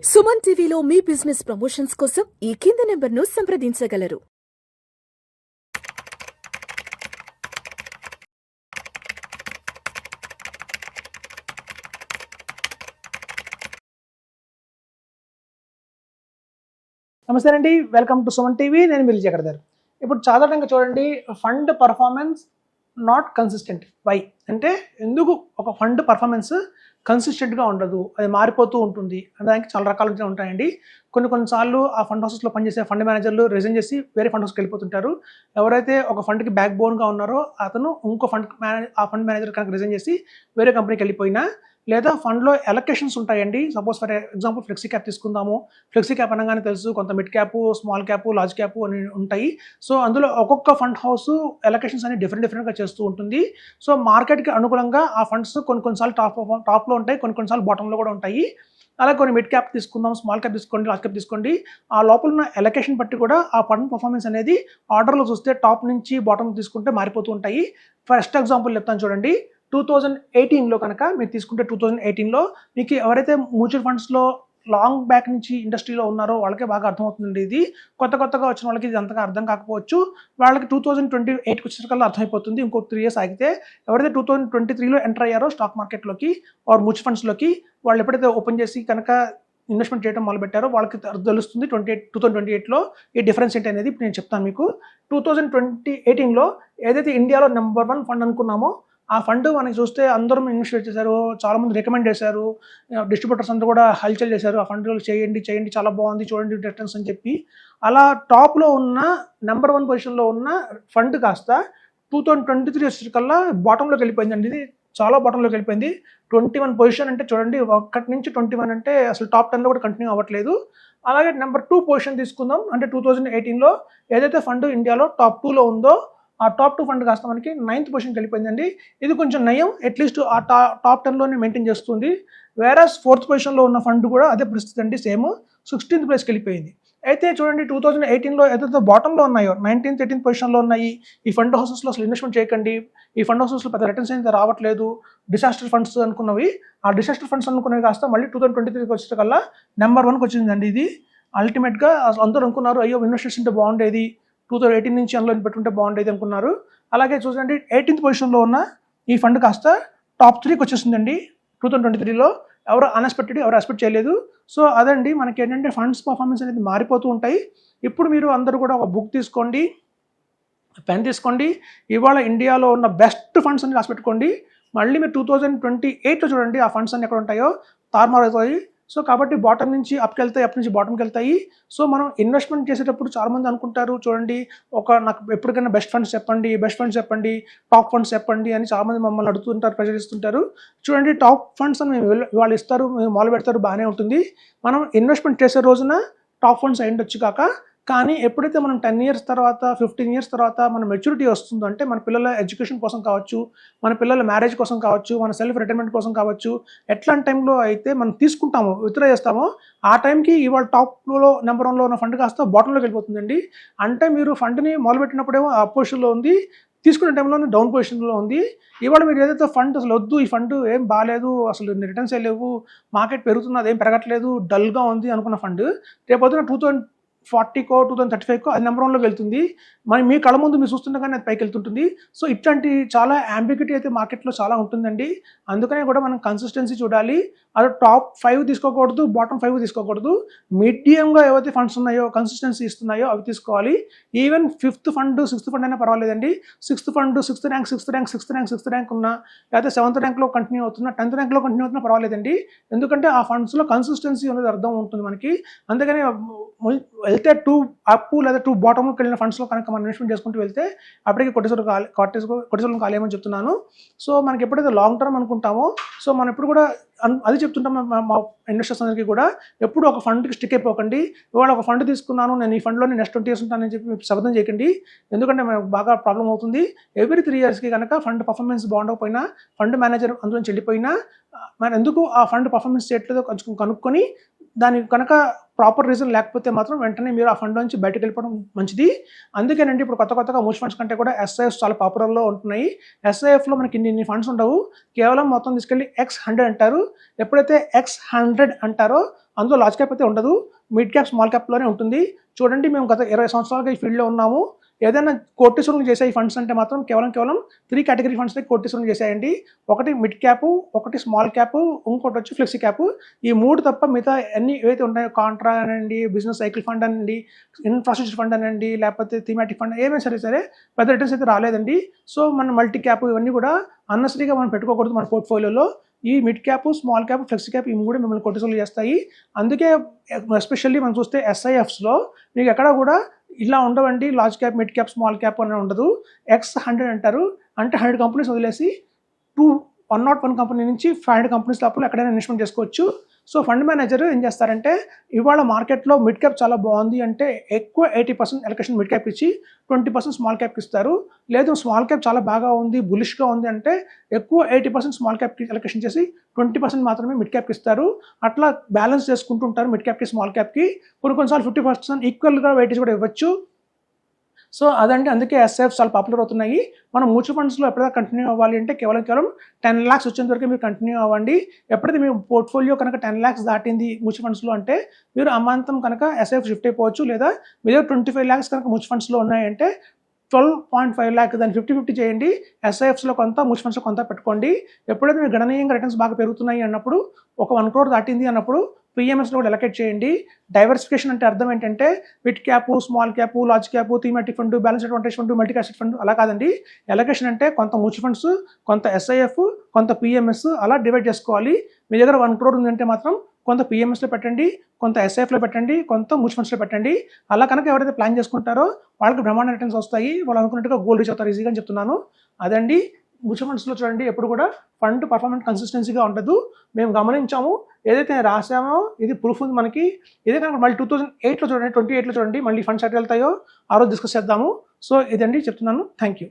సుమన్ టీవీలో మీ business promotions కోసం ఈ కింది నెంబర్ను సంప్రదించగలరు. నమస్తే అండి, వెల్కమ్ టు సుమన్ టీవీ. నేను మిల్ జగర్ధర్. ఇప్పుడు సాధారణంగా చూడండి, fund performance not consistent. Why అంటే ఎందుకు ఒక ఫండ్ పర్ఫార్మెన్స్ కన్సిస్టెంట్గా ఉండదు, అది మారిపోతూ ఉంటుంది. దానికి చాలా రకాలుగా ఉంటాయండి. కొన్నిసార్లు ఆ ఫండ్ హౌసెస్లో పనిచేసే ఫండ్ మేనేజర్లు రిజైన్ చేసి వేరే ఫండ్ హౌస్కి వెళ్ళిపోతుంటారు. ఎవరైతే ఒక ఫండ్కి బ్యాక్ బోన్గా ఉన్నారో అతను ఇంకో ఆ ఫండ్ మేనేజర్ కనుక రిజైన్ చేసి వేరే కంపెనీకి వెళ్ళిపోయినా, లేదా ఫండ్లో ఎలొకేషన్స్ ఉంటాయండి. Suppose for example flexi cap తీసుకుందాము. ఫ్లెక్సీ క్యాప్ అనగానే తెలుసు, కొంత mid cap, small cap, large cap అని ఉంటాయి. సో అందులో ఒక్కొక్క ఫండ్ హౌస్ ఎలొకేషన్స్ అని డిఫరెంట్గా చేస్తూ ఉంటుంది. సో మార్కెట్కి అనుగుణంగా ఆ ఫండ్స్ కొన్నిసార్లు టాప్లో ఉంటాయి, కొన్నిసార్లు బాటంలో కూడా ఉంటాయి. అలా కొన్ని మిడ్ క్యాప్ తీసుకుందాం, స్మాల్ క్యాప్ తీసుకోండి, లార్జ్ క్యాప్ తీసుకోండి. ఆ లోపల ఉన్న ఎలొకేషన్ బట్టి కూడా ఆ ఫండ్ పర్ఫార్మెన్స్ అనేది ఆర్డర్లో చూస్తే టాప్ నుంచి బాటం తీసుకుంటే మారిపోతూ ఉంటాయి. ఫస్ట్ ఎగ్జాంపుల్ చెప్తాను చూడండి. 2018లో కనుక మీరు తీసుకుంటే 2018లో మీకు ఎవరైతే మ్యూచువల్ ఫండ్స్లో లాంగ్ బ్యాక్ నుంచి ఇండస్ట్రీలో ఉన్నారో వాళ్ళకే బాగా అర్థమవుతుందండి. ఇది కొత్తగా వచ్చిన వాళ్ళకి ఇది అంతగా అర్థం కాకపోవచ్చు. వాళ్ళకి 2028కి వచ్చేసరికల్లా అర్థమైపోతుంది. ఇంకో 3 years ఆగితే ఎవరైతే 2023లో ఎంటర్ అయ్యారో స్టాక్ మార్కెట్లోకి ఆర్ మ్యూచువల్ ఫండ్స్లోకి, వాళ్ళు ఎప్పుడైతే ఓపెన్ చేసి కనుక ఇన్వెస్ట్మెంట్ చేయడం మొదలుపెట్టారో వాళ్ళకి తెలుస్తుంది 2028లో ఈ డిఫరెన్స్ ఏంటి అనేది. ఇప్పుడు నేను చెప్తాను మీకు. 2018లో ఏదైతే ఇండియాలో నెంబర్ 1 ఫండ్ అనుకున్నామో ఆ ఫండ్ మనకి చూస్తే అందరూ ఇన్వెస్ట్ చేశారు, చాలామంది రికమెండ్ చేశారు, డిస్ట్రిబ్యూటర్స్ అందరూ కూడా హల్చల్ చేశారు. ఆ ఫండ్లో చేయండి చాలా బాగుంది, చూడండి రిటర్న్స్ అని చెప్పి. అలా టాప్లో ఉన్న నెంబర్ 1 పొజిషన్లో ఉన్న ఫండ్ కాస్త 2023 వచ్చేసరికల్లా బాటంలోకి వెళ్ళిపోయిందండి. ఇది చాలా బాటంలోకి వెళ్ళిపోయింది. 21 పొజిషన్ అంటే చూడండి, 1 నుంచి 21 అంటే అసలు టాప్ 10లో కూడా కంటిన్యూ అవ్వట్లేదు. అలాగే నెంబర్ 2 పొజిషన్ తీసుకుందాం. అంటే 2018లో ఏదైతే ఫండ్ ఇండియాలో టాప్ 2లో ఉందో ఆ టాప్ 2 ఫండ్ కాస్త మనకి 9th పొజిషన్కి వెళ్ళిపోయిందండి. ఇది కొంచెం నయం, అట్లీస్ట్ ఆ టాప్ 10లోనే మెయింటైన్ చేస్తుంది. వేరస్ 4th పొజిషన్లో ఉన్న ఫండ్ కూడా అదే పరిస్థితి అండి, సేమ్ 16th ప్లేస్కి వెళ్ళిపోయింది. అయితే చూడండి, 2018లో ఏదైతే బాటంలో ఉన్నాయో 19th 18th పొజిషన్లో ఉన్నాయి ఈ ఫండ్ హౌసెస్లో అసలు ఇన్వెస్ట్మెంట్ చేయకండి, ఈ ఫండ్ హౌసెస్లో పెద్ద రిటర్న్స్ అయితే రావట్లేదు, డిసాస్టర్ ఫండ్స్ అనుకున్నవి. ఆ డిసాస్టర్ ఫండ్స్ అనుకున్నవి కాస్త మళ్ళీ 2023కి వచ్చేకల్లా నెంబర్ 1కి వచ్చిందండి. ఇది అల్టిమేట్గా అందరూ అనుకున్నారు, అయ్యో ఇన్వెస్ట్ చేస్తుంటే బాగుండేది, 2018 నుంచి అందులో పెట్టుంటే బాగుండేది అనుకున్నారు. అలాగే చూడండి, 18th పొజిషన్లో ఉన్న ఈ ఫండ్ కాస్త టాప్ 3కి వచ్చేసిందండి 2023లో. ఎవరు ఎక్స్పెక్ట్ చేయలేదు. సో అదండి మనకి ఏంటంటే ఫండ్స్ పర్ఫార్మెన్స్ అనేది మారిపోతూ ఉంటాయి. ఇప్పుడు మీరు అందరూ కూడా ఒక బుక్ తీసుకోండి, పెన్ తీసుకోండి, ఇవాళ ఇండియాలో ఉన్న బెస్ట్ ఫండ్స్ అన్ని రాసిపెట్టుకోండి. మళ్ళీ మీరు 2028లో చూడండి ఆ ఫండ్స్ అన్ని ఎక్కడ ఉంటాయో తారుమారు అవుతాయి. సో కాబట్టి బాటమ్ నుంచి అప్కి వెళ్తాయి, అప్ నుంచి బాటమ్కి వెళ్తాయి. సో మనం ఇన్వెస్ట్మెంట్ చేసేటప్పుడు చాలామంది అనుకుంటారు చూడండి, నాకు ఎప్పటికైనా బెస్ట్ ఫండ్స్ చెప్పండి, టాప్ ఫండ్స్ చెప్పండి అని చాలామంది మమ్మల్ని అడుగుతుంటారు, ప్రెజర్ ఇస్తుంటారు. చూడండి, టాప్ ఫండ్స్ అని వాళ్ళు ఇస్తారు, మొదలు పెడతారు, బాగానే ఉంటుంది. మనం ఇన్వెస్ట్మెంట్ చేసే రోజున టాప్ ఫండ్స్ అయ్యుండొచ్చు కానీ ఎప్పుడైతే మనం 10 years తర్వాత 15 years తర్వాత మన మెచ్యూరిటీ వస్తుందో, అంటే మన పిల్లల ఎడ్యుకేషన్ కోసం కావచ్చు, మన పిల్లల మ్యారేజ్ కోసం కావచ్చు, మన సెల్ఫ్ రిటైర్మెంట్ కోసం కావచ్చు, ఎట్లాంటి టైంలో అయితే మనం తీసుకుంటామో, విత్డ్రా చేస్తామో ఆ టైంకి ఇవాళ టాప్లో నెంబర్ 1లో ఉన్న ఫండ్ కాస్త బాటంలోకి వెళ్ళిపోతుందండి. అంటే మీరు ఫండ్ని మొదలుపెట్టినప్పుడేమో అప్ పొజిషన్లో ఉంది, తీసుకునే టైంలోనే డౌన్ పొజిషన్లో ఉంది. ఇవాళ మీరు ఏదైతే ఫండ్ అసలు వద్దు, ఈ ఫండ్ ఏం బాగాలేదు, అసలు రిటర్న్స్ లేవు, మార్కెట్ పెరుగుతుంది, అదేం పెరగట్లేదు, డల్గా ఉంది అనుకున్న ఫండ్ రేపొద్దున 2040కో 2035కో అది నెంబర్ 1లోకి వెళ్తుంది. మరి మీ కళ్ళ ముందు మీరు చూస్తుండగానే అది పైకి వెళ్తుంటుంది. సో ఇట్లాంటి చాలా అంబిగ్యూటీ అయితే మార్కెట్లో చాలా ఉంటుందండి. అందుకనే కూడా మనం కన్సిస్టెన్సీ చూడాలి. అది టాప్ 5 తీసుకోకూడదు, బాటమ్ 5 తీసుకోకూడదు. మీడియంగా ఏవైతే ఫండ్స్ ఉన్నాయో, కన్సిస్టెన్సీ ఇస్తున్నాయో అవి తీసుకోవాలి. Even 5th fund 6th fund అయినా పర్వాలేదండి. 6th ఫండ్ 6th ర్యాంక్ ఉన్నా, లేకపోతే 7th ర్యాంక్లో కంటిన్యూ అవుతున్నా, 10th ర్యాంక్లో కంటిన్యూ అవుతున్నా పర్వాలేదండి. ఎందుకంటే ఆ ఫండ్స్లో కన్సిస్టెన్సీ అనేది అర్థం ఉంటుంది మనకి. అందుకని వెళ్తే 2 అప్ లేదా 2 బాటమ్కి వెళ్ళిన ఫండ్స్లో కనుక మనం ఇన్వెస్ట్మెంట్ చేసుకుంటూ వెళ్తే అప్పటికి కొట్టేసోలు కాలేమని చెప్తున్నాను. సో మనకి ఎప్పుడైతే లాంగ్ టర్మ్ అనుకుంటామో, సో మనం ఎప్పుడు కూడా అది చెప్తుంటాం మా ఇన్వెస్టర్స్ అందరికీ కూడా, ఎప్పుడు ఒక ఫండ్కి స్టిక్ అయిపోకండి. ఇవాళ ఒక ఫండ్ తీసుకున్నాను, నేను ఈ ఫండ్లోనే నెక్స్ట్ 20 years ఉంటానని చెప్పి శబ్దం చేయకండి. ఎందుకంటే మనకు బాగా ప్రాబ్లం అవుతుంది. ఎవ్రీ 3 yearsకి కనుక ఫండ్ పర్ఫార్మెన్స్ బాగుండకపోయినా, ఫండ్ మేనేజర్ అందులో వెళ్ళిపోయినా, మరి ఎందుకు ఆ ఫండ్ పర్ఫార్మెన్స్ చేయట్లేదో కొంచెం కనుక్కొని దానికి కనుక ప్రాపర్ రీజన్ లేకపోతే మాత్రం వెంటనే మీరు ఆ ఫండ్ నుంచి బయటకు వెళ్ళిపోవడం మంచిది. అందుకేనండి ఇప్పుడు కొత్తగా మ్యూచువల్ ఫండ్స్ కంటే కూడా ఎస్ఐఎఫ్స్ చాలా పాపులర్లో ఉంటున్నాయి. ఎస్ఐఎఫ్లో మనకి ఇన్ని ఫండ్స్ ఉండవు, కేవలం మొత్తం తీసుకెళ్ళి X100 అంటారు. ఎప్పుడైతే X100 అంటారో అందులో లార్జ్ క్యాప్ అయితే ఉండదు, మిడ్ క్యాప్ స్మాల్ క్యాప్లోనే ఉంటుంది. చూడండి, మేము గత 20 సంవత్సరాలుగా ఈ ఫీల్డ్లో ఉన్నాము. ఏదైనా కోటీశ్వరులు చేసే ఈ ఫండ్స్ అంటే మాత్రం కేవలం 3 కేటగిరీ ఫండ్స్ కోటీశ్వరులు చేసాయండి. ఒకటి మిడ్ క్యాప్, ఒకటి స్మాల్ క్యాప్, ఇంకోటి వచ్చి ఫ్లెక్సీ క్యాప్. ఈ 3 తప్ప మిగతా అన్ని ఏవైతే ఉన్నాయో కాంట్రా అనండి, బిజినెస్ సైకిల్ ఫండ్ అనండి, ఇన్ఫ్రాస్ట్రక్చర్ ఫండ్ అనండి, లేకపోతే థీమాటిక్ ఫండ్ ఏమైనా సరే పెద్ద రిటర్న్స్ అయితే రాలేదండి. సో మన మల్టీ క్యాప్ ఇవన్నీ కూడా అన్నెసరీగా మనం పెట్టుకోకూడదు మన పోర్ట్ఫోలియోలో. ఈ mid cap, small cap, flexi cap ఈ 3 మిమ్మల్ని కోటీశ్వరులు చేస్తాయి. అందుకే ఎస్పెషల్లీ మనం చూస్తే ఎస్ఐఎఫ్స్లో మీకు ఎక్కడ కూడా ఇలా ఉండవండి, large cap, mid cap, small cap అని ఉండదు. X100 అంటారు, అంటే 100 కంపెనీస్ వదిలేసి 101 కంపెనీ నుంచి 500 కంపెనీస్ లోపల ఎక్కడైనా ఇన్వెస్ట్మెంట్ చేసుకోవచ్చు. సో ఫండ్ మేనేజర్ ఏం చేస్తారంటే, ఇవాళ మార్కెట్లో మిడ్ క్యాప్ చాలా బాగుంది అంటే ఎక్కువ 80% ఎలకేషన్ మిడ్ క్యాప్ ఇచ్చి 20% స్మాల్ క్యాప్కి ఇస్తారు. లేదు స్మాల్ క్యాప్ చాలా బాగా ఉంది, బులిష్గా ఉంది అంటే ఎక్కువ 80% స్మాల్ క్యాప్కి ఎలకేషన్ చేసి 20% మాత్రమే మిడ్ క్యాప్కి ఇస్తారు. అట్లా బ్యాలెన్స్ చేసుకుంటూ ఉంటారు మిడ్ క్యాప్కి, స్మాల్ క్యాప్కి. కొన్నిసార్లు 50% ఈక్వల్గా వెయిటేజ్ కూడా ఇవ్వచ్చు. సో అదండి, అందుకే ఎస్ఐఎఫ్స్ చాలా పాపులర్ అవుతున్నాయి. మనం మ్యూచువల్ ఫండ్స్లో ఎప్పుడైనా కంటిన్యూ అవ్వాలి అంటే కేవలం 10 lakhs వచ్చేంత వరకు మీరు కంటిన్యూ అవ్వండి. ఎప్పుడైతే మీ పోర్ట్ఫోలియో కనుక 10 lakhs దాటింది మ్యూచువల్ ఫండ్స్లో అంటే మీరు అమాంతం కనుక ఎస్ఐఎఫ్ షిఫ్ట్ అయిపోవచ్చు. లేదా మీరు 25 lakhs కనుక మ్యూచువల్ ఫండ్స్లో ఉన్నాయంటే 12.5 lakh దాన్ని 50-50 చేయండి. ఎస్ఐఎఫ్స్లో కొంత, మ్యూచువల్ ఫండ్స్లో కొంత పెట్టుకోండి. ఎప్పుడైతే మీరు గణనీయంగా రిటర్న్స్ బాగా పెరుగుతున్నాయి అన్నప్పుడు, ఒక 1 crore దాటింది అన్నప్పుడు పిఎంఎస్లో కూడా ఎలకేట్ చేయండి. డైవర్సిఫికేషన్ అంటే అర్థం ఏంటంటే mid cap, small cap, large cap, thematic fund, balance advantage fund, multi cassette fund అలా కాదండి. ఎలకేషన్ అంటే కొంత మ్యూచువల్ ఫండ్స్, కొంత ఎస్ఐఎఫ్, కొంత పిఎంఎస్ అలా డివైడ్ చేసుకోవాలి. మీ దగ్గర 1 crore ఉందంటే మాత్రం కొంత పిఎంఎస్లో పెట్టండి, కొంత ఎస్ఐఎఫ్లో పెట్టండి, కొంత మ్యూచువల్ ఫండ్స్లో పెట్టండి. అలా కనుక ఎవరైతే ప్లాన్ చేసుకుంటారో వాళ్ళకి బ్రహ్మాండ రిటర్న్స్ వస్తాయి. వాళ్ళు అనుకున్నట్టుగా గోల్ రీచ్ అవుతారు ఈజీగా అని చెప్తున్నాను. అదండి, మ్యూచువల్ ఫండ్స్లో చూడండి ఎప్పుడు కూడా ఫండ్ పర్ఫార్మెన్స్ కన్సిస్టెన్సీగా ఉండదు. మేము గమనించాము, ఏదైతే రాసామో ఇది ప్రూఫ్ ఉంది మనకి. ఇదే కనుక మళ్ళీ 2008లో చూడండి, 28లో చూడండి, మళ్ళీ ఫండ్స్ ఎట్లా వెళ్తాయో ఆ రోజు డిస్కస్ చేద్దాము. సో ఇదండి చెప్తున్నాను. Thank you.